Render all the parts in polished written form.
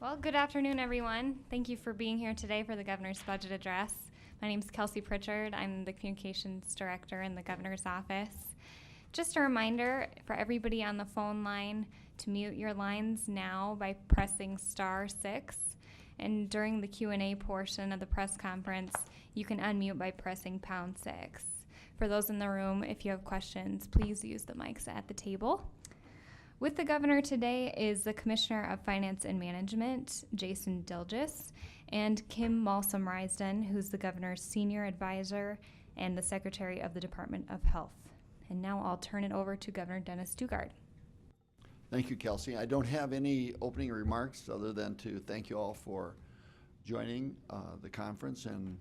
Well, good afternoon, everyone. Thank you for being here today for the governor's budget address. My name is Kelsey Pritchard. I'm the communications director in the governor's office. Just a reminder for everybody on the phone line to mute your lines now by pressing *6. And during the Q&A portion of the press conference, you can unmute by pressing #6. For those in the room, if you have questions, please use the mics at the table. With the governor today is the Commissioner of Finance and Management, Jason Dilgis, and Kim Malsom-Risden, who's the governor's senior advisor and the Secretary of the Department of Health. And now I'll turn it over to Governor Dennis Daugaard. Thank you, Kelsey. I don't have any opening remarks other than to thank you all for joining the conference, and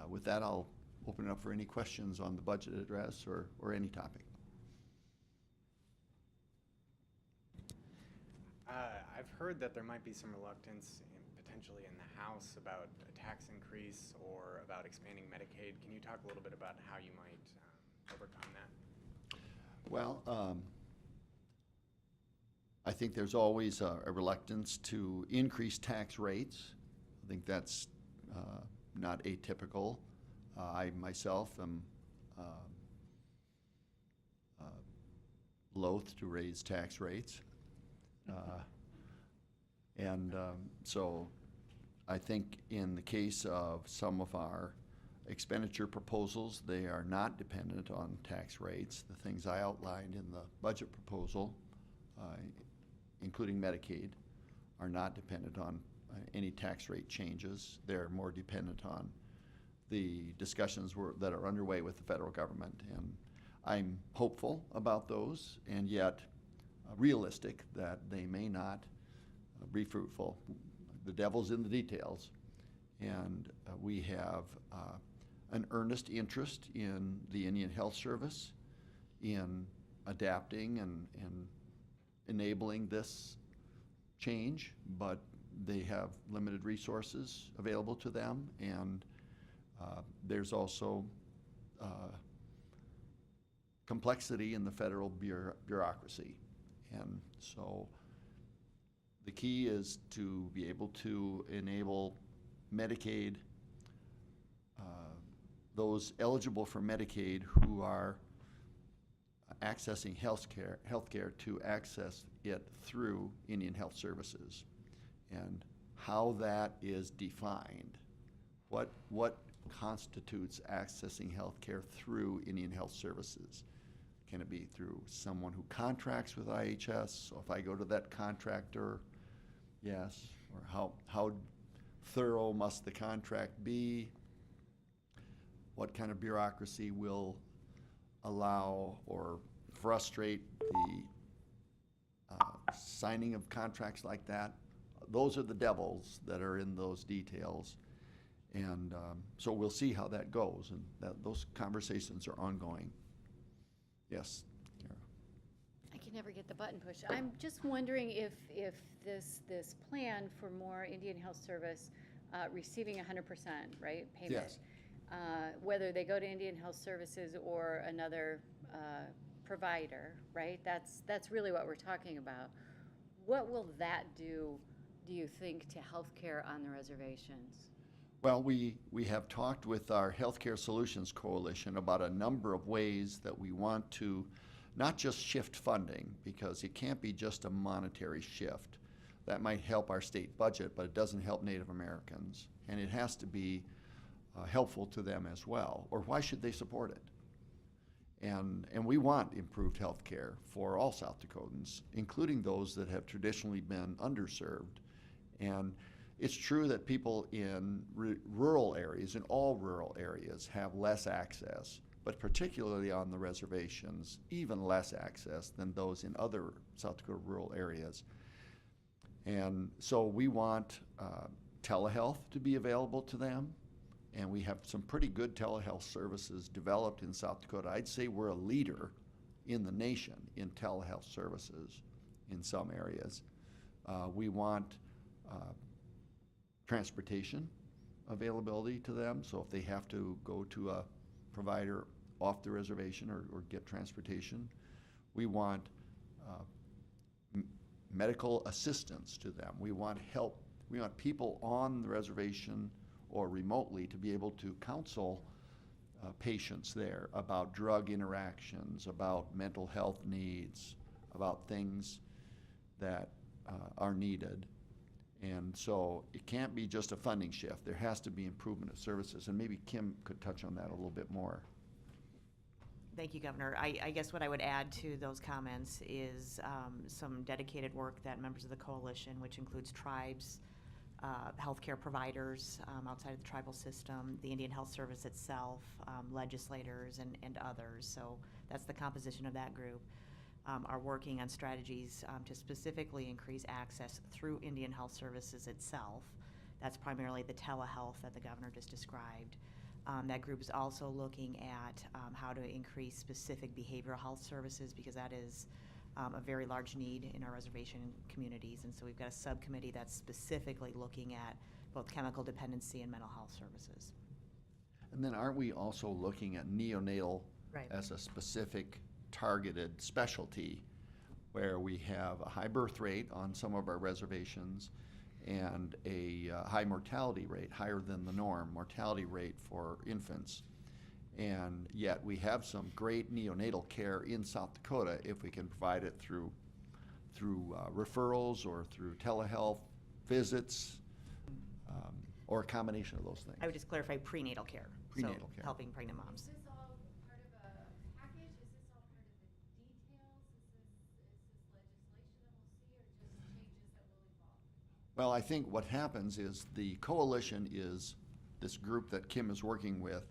with that I'll open it up for any questions on the budget address or any topic. I've heard that there might be some reluctance potentially in the House about a tax increase or about expanding Medicaid. Can you talk a little bit about how you might overcome that? Well, I think there's always a reluctance to increase tax rates. I think that's not atypical. I myself am loath to raise tax rates. So I think in the case of some of our expenditure proposals, they are not dependent on tax rates. The things I outlined in the budget proposal, including Medicaid, are not dependent on any tax rate changes. They're more dependent on the discussions that are underway with the federal government. And I'm hopeful about those, and yet realistic that they may not be fruitful. The devil's in the details, and we have an earnest interest in the Indian Health Service in adapting and enabling this change, but they have limited resources available to them, and there's also complexity in the federal bureaucracy. And so the key is to be able to enable Medicaid, those eligible for Medicaid who are accessing healthcare to access it through Indian Health Services. And how that is defined, what constitutes accessing healthcare through Indian Health Services? Can it be through someone who contracts with IHS? So if I go to that contractor, yes. Or how thorough must the contract be? What kind of bureaucracy will allow or frustrate the signing of contracts like that? Those are the devils that are in those details. And so we'll see how that goes, and those conversations are ongoing. Yes, Kara. I can never get the button pushed. I'm just wondering if this plan for more Indian Health Service receiving 100%, right, payment, Yes. Whether they go to Indian Health Services or another provider, right? That's really what we're talking about. What will that do you think, to healthcare on the reservations? Well, we have talked with our Healthcare Solutions Coalition about a number of ways that we want to not just shift funding, because it can't be just a monetary shift. That might help our state budget, but it doesn't help Native Americans. And it has to be helpful to them as well, or why should they support it? And we want improved health care for all South Dakotans, including those that have traditionally been underserved. And it's true that people in rural areas, in all rural areas, have less access, but particularly on the reservations, even less access than those in other South Dakota rural areas. And so we want telehealth to be available to them, and we have some pretty good telehealth services developed in South Dakota. I'd say we're a leader in the nation in telehealth services in some areas. We want transportation availability to them, so if they have to go to a provider off the reservation or get transportation, we want medical assistance to them. We want help We want people on the reservation or remotely to be able to counsel patients there about drug interactions, about mental health needs, about things that are needed. And so it can't be just a funding shift. There has to be improvement of services. And maybe Kim could touch on that a little bit more. Thank you, Governor. I guess what I would add to those comments is some dedicated work that members of the coalition, which includes tribes, healthcare providers outside of the tribal system, the Indian Health Service itself, legislators, and others. So that's the composition of that group. Are working on strategies to specifically increase access through Indian Health Services itself. That's primarily the telehealth that the governor just described. That group is also looking at how to increase specific behavioral health services, because that is a very large need in our reservation communities. And so we've got a subcommittee that's specifically looking at both chemical dependency and mental health services. And then aren't we also looking at neonatal as a specific targeted specialty, where we have a high birth rate on some of our reservations and a high mortality rate, higher than the norm mortality rate for infants. And yet we have some great neonatal care in South Dakota if we can provide it through referrals or through telehealth visits, or a combination of those things. I would just clarify prenatal care. Prenatal so care. Helping pregnant moms. Is this all part of a package? Is this all part of the details? Is this legislation that we'll see, or just changes that will evolve? Well, I think what happens is the coalition is, this group that Kim is working with,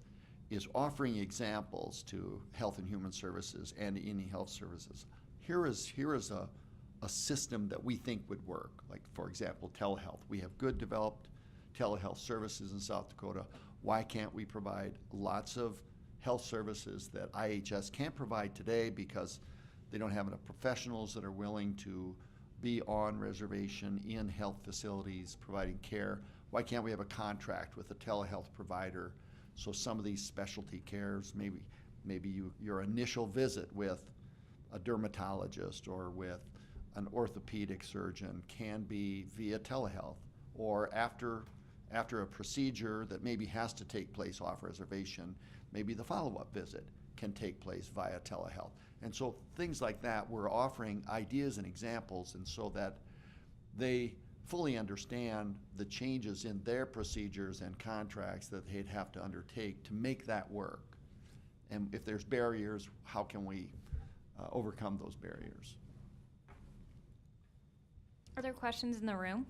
is offering examples to Health and Human Services and Indian Health Services. Here is a system that we think would work. Like, for example, telehealth. We have good developed telehealth services in South Dakota. Why can't we provide lots of health services that IHS can't provide today because they don't have enough professionals that are willing to be on reservation in health facilities providing care? Why can't we have a contract with a telehealth provider? So some of these specialty cares, maybe your initial visit with a dermatologist or with an orthopedic surgeon can be via telehealth, or after a procedure that maybe has to take place off reservation, maybe the follow-up visit can take place via telehealth. And so things like that, we're offering ideas and examples, and so that they fully understand the changes in their procedures and contracts that they'd have to undertake to make that work. And if there's barriers, how can we overcome those barriers? Are there questions in the room?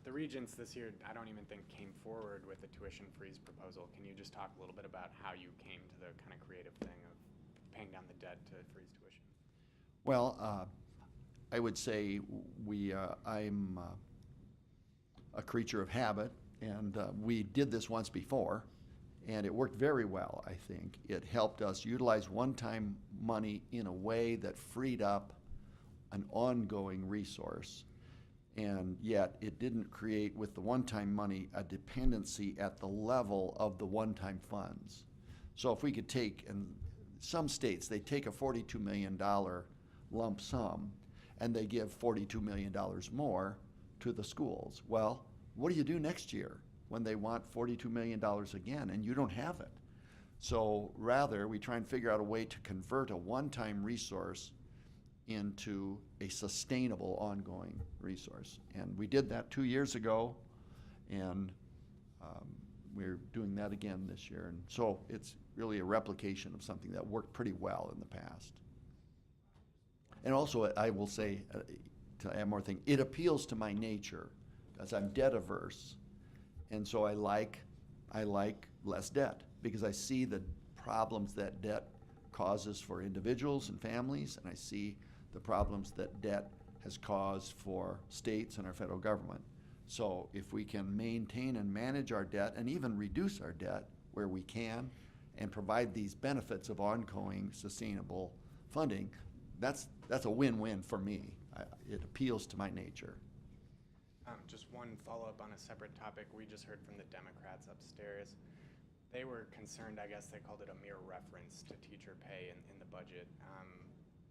The regents this year, I don't even think came forward with a tuition freeze proposal. Can you just talk a little bit about how you came to the kind of creative thing of paying down the debt to freeze tuition? Well, I would say I'm a creature of habit, and we did this once before, and it worked very well, I think. It helped us utilize one-time money in a way that freed up an ongoing resource, and yet it didn't create, with the one-time money, a dependency at the level of the one-time funds. So if we could take, in some states, they take a $42 million lump sum, and they give $42 million more to the schools. Well, what do you do next year when they want $42 million again and you don't have it? So rather, we try and figure out a way to convert a one-time resource into a sustainable, ongoing resource. And we did that 2 years ago, and we're doing that again this year. And so it's really a replication of something that worked pretty well in the past. And also, I will say, to add more thing, it appeals to my nature, because I'm debt averse, and so I like less debt, because I see the problems that debt causes for individuals and families, and I see the problems that debt has caused for states and our federal government. So if we can maintain and manage our debt, and even reduce our debt where we can, and provide these benefits of ongoing sustainable funding, that's a win-win for me. It appeals to my nature. Just one follow-up on a separate topic. We just heard from the Democrats upstairs. They were concerned, I guess they called it a mere reference to teacher pay in the budget.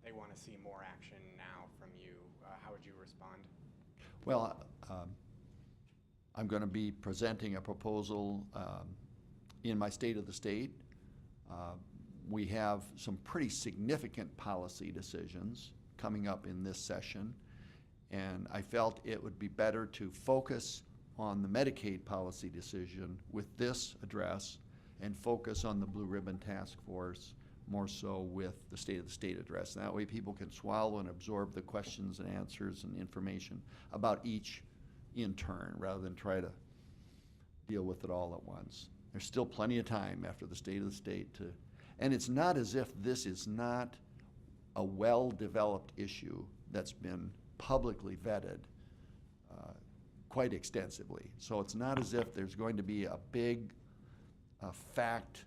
they want to see more action now from you, how would you respond? Well, I'm going to be presenting a proposal in my State of the State. We have some pretty significant policy decisions coming up in this session, and I felt it would be better to focus on the Medicaid policy decision with this address and focus on the Blue Ribbon Task Force more so with the State of the State address. And that way people can swallow and absorb the questions and answers and information about each in turn rather than try to deal with it all at once. There's still plenty of time after the State of the State to, and it's not as if this is not a well-developed issue that's been publicly vetted quite extensively. So it's not as if there's going to be a big fact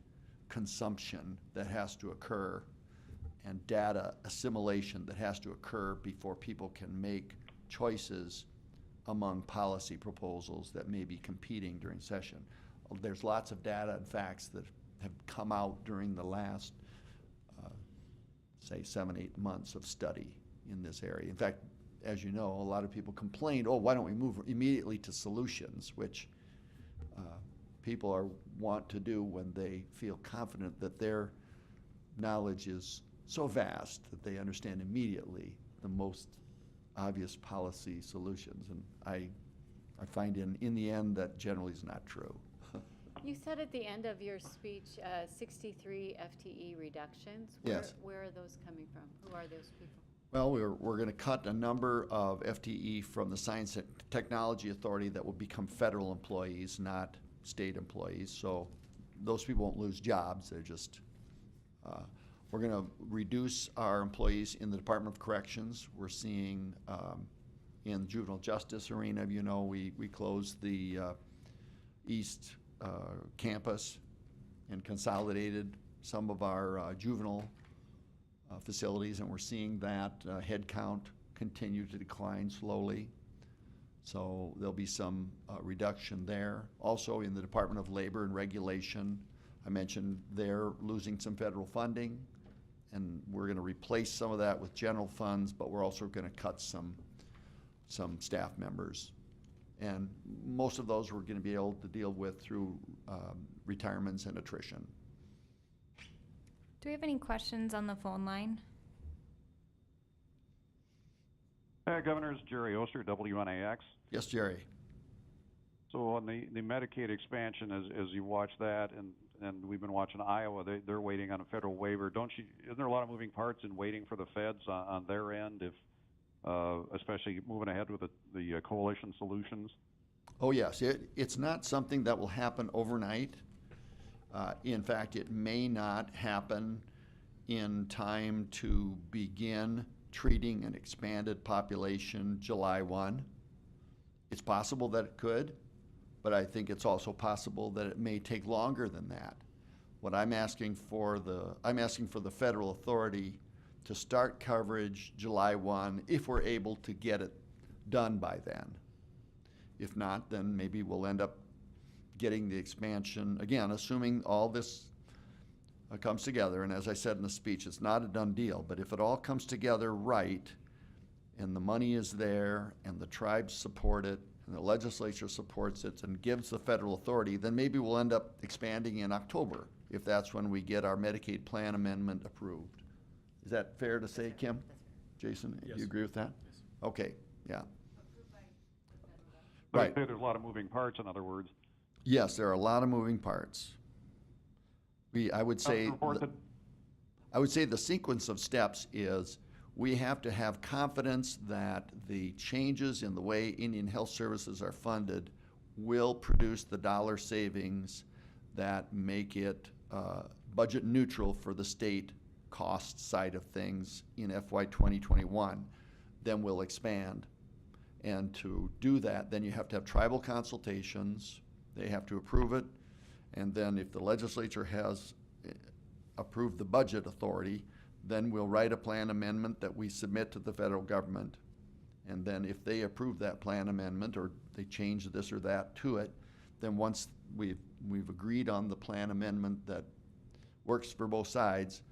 consumption that has to occur and data assimilation that has to occur before people can make choices among policy proposals that may be competing during session. There's lots of data and facts that have come out during the last, say, 7-8 months of study in this area. In fact, as you know, a lot of people complained, oh, why don't we move immediately to solutions, which people want to do when they feel confident that their knowledge is so vast that they understand immediately the most obvious policy solutions. And I find in the end that generally is not true. You said at the end of your speech, 63 FTE reductions. Yes. Where are those coming from? Who are those people? Well, we're going to cut a number of FTE from the Science and Technology Authority that will become federal employees, not state employees. So those people won't lose jobs. They're just, we're going to reduce our employees in the Department of Corrections. We're seeing in the juvenile justice arena, you know, we closed the East campus and consolidated some of our juvenile facilities, and we're seeing that head count continue to decline slowly. So there'll be some reduction there. Also in the Department of Labor and Regulation, I mentioned they're losing some federal funding, and we're going to replace some of that with general funds, but we're also going to cut some staff members. And most of those we're going to be able to deal with through retirements and attrition. Do we have any questions on the phone line? Governor, it's Jerry Oster, WNAX. Yes, Jerry. So on the Medicaid expansion, as you watch that, and we've been watching Iowa, they're waiting on a federal waiver. Isn't there a lot of moving parts in waiting for the feds on their end, if especially moving ahead with the coalition solutions? Oh yes, it's not something that will happen overnight. In fact, it may not happen in time to begin treating an expanded population July 1. It's possible that it could, but I think it's also possible that it may take longer than that. What I'm asking for the federal authority to start coverage July 1 if we're able to get it done by then. If not, then maybe we'll end up getting the expansion, again, assuming all this comes together. And as I said in the speech, it's not a done deal, but if it all comes together right, and the money is there, and the tribes support it, and the legislature supports it, and gives the federal authority, then maybe we'll end up expanding in October, if that's when we get our Medicaid plan amendment approved. Is that fair to say, Kim? Jason, do you agree with that? Yes. Okay, yeah. But Right. there's a lot of moving parts, in other words. Yes, there are a lot of moving parts. I would say the sequence of steps is we have to have confidence that the changes in the way Indian Health Services are funded will produce the dollar savings that make it budget neutral for the state cost side of things in FY 2021. Then we'll expand. And to do that, then you have to have tribal consultations. They have to approve it. And then if the legislature has approved the budget authority, then we'll write a plan amendment that we submit to the federal government. And then if they approve that plan amendment or they change this or that to it, then once we've agreed on the plan amendment that works for both sides,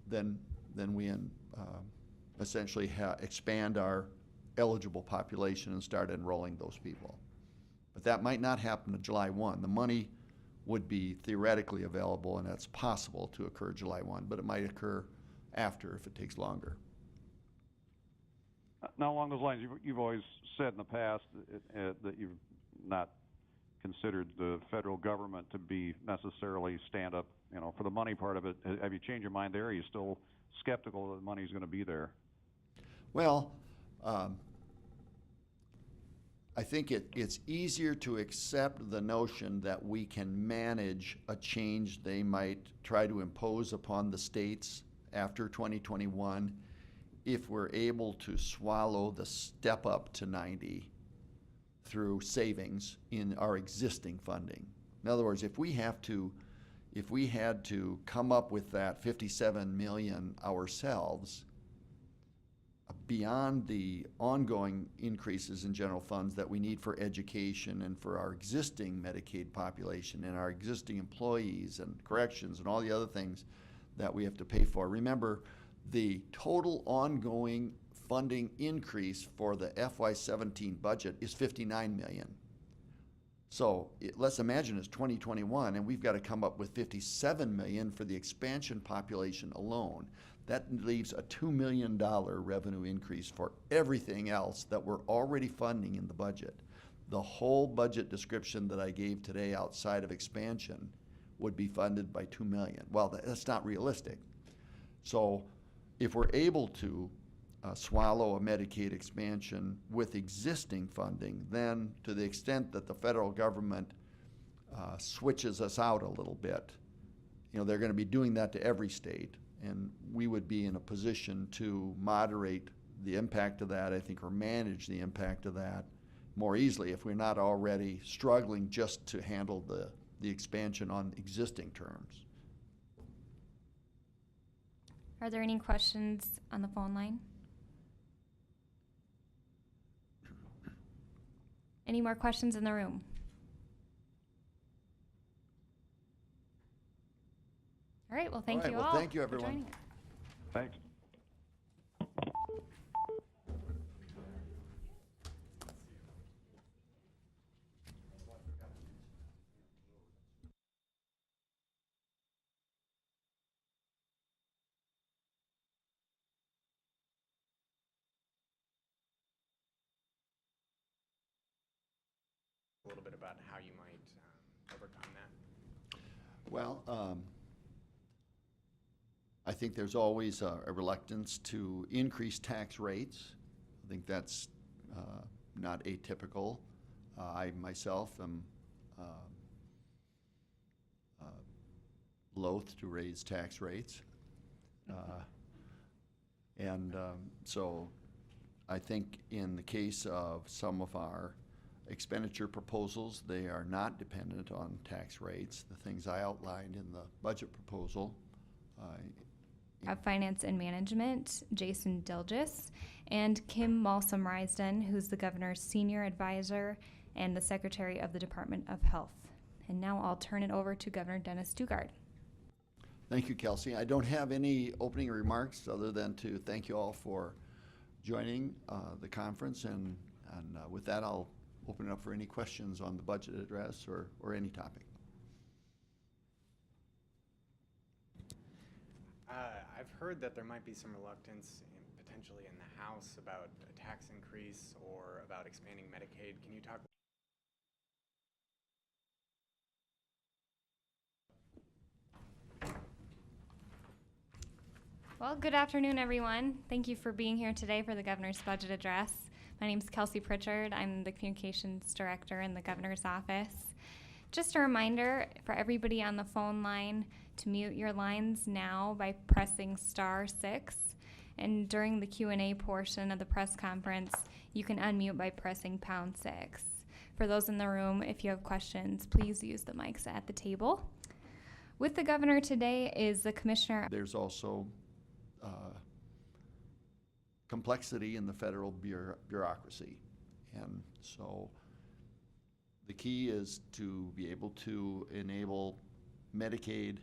then we essentially expand our eligible population and start enrolling those people. But that might not happen on July 1. The money would be theoretically available, and that's possible to occur July 1, but it might occur after if it takes longer. Now, along those lines, you've always said in the past that you've not considered the federal government to be necessarily stand up, for the money part of it. Have you changed your mind there? Are you still skeptical that the money's going to be there? Well, I think it's easier to accept the notion that we can manage a change they might try to impose upon the states after 2021 if we're able to swallow the step up to 90 through savings in our existing funding. In other words, if we had to come up with that 57 million ourselves, beyond the ongoing increases in general funds that we need for education and for our existing Medicaid population and our existing employees and corrections and all the other things that we have to pay for. Remember, the total ongoing funding increase for the FY17 budget is 59 million. So let's imagine it's 2021 and we've got to come up with 57 million for the expansion population alone. That leaves a $2 million revenue increase for everything else that we're already funding in the budget. The whole budget description that I gave today outside of expansion would be funded by $2 million. Well, that's not realistic. So if we're able to swallow a Medicaid expansion with existing funding, then to the extent that the federal government switches us out a little bit, they're going to be doing that to every state. And we would be in a position to moderate the impact of that, I think, or manage the impact of that more easily if we're not already struggling just to handle the expansion on existing terms. Are there any questions on the phone line? Any more questions in the room? All right, well, thank you all. Thank you, for everyone. joining us. Thanks. A little bit about how you might overcome that. Well, I think there's always a reluctance to increase tax rates. I think that's not atypical. I myself am loath to raise tax rates. So I think in the case of some of our expenditure proposals, they are not dependent on tax rates. The things I outlined in the budget proposal. Of Finance and Management, Jason Dilgis, and Kim Malsom-Risden, who's the governor's senior advisor and the secretary of the Department of Health. And now I'll turn it over to Governor Dennis Daugaard. Thank you, Kelsey. I don't have any opening remarks other than to thank you all for joining the conference, and with that, I'll open it up for any questions on the budget address or any topic. I've heard that there might be some reluctance potentially in the House about a tax increase or about expanding Medicaid. Can you talk? Well, good afternoon, everyone. Thank you for being here today for the governor's budget address. My name is Kelsey Pritchard. I'm the communications director in the governor's office. Just a reminder for everybody on the phone line to mute your lines now by pressing *6. And during the Q&A portion of the press conference, you can unmute by pressing #6. For those in the room, if you have questions, please use the mics at the table. With the governor today is the commissioner. There's also complexity in the federal bureaucracy. And so the key is to be able to enable Medicaid,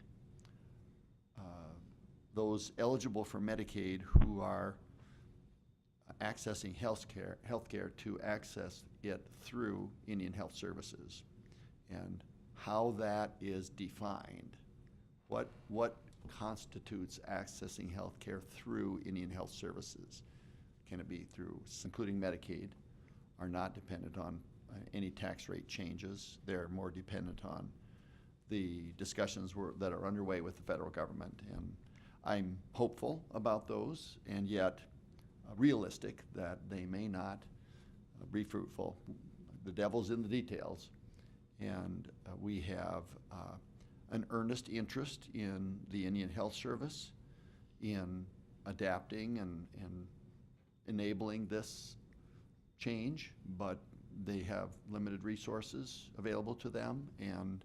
those eligible for Medicaid who are accessing healthcare to access it through Indian Health Services, and how that is defined. What constitutes accessing healthcare through Indian Health Services? Can it be through, including Medicaid, are not dependent on any tax rate changes. They're more dependent on the discussions that are underway with the federal government. And I'm hopeful about those, and yet realistic that they may not be fruitful. The devil's in the details, and we have an earnest interest in the Indian Health Service in adapting and enabling this change, but they have limited resources available to them, and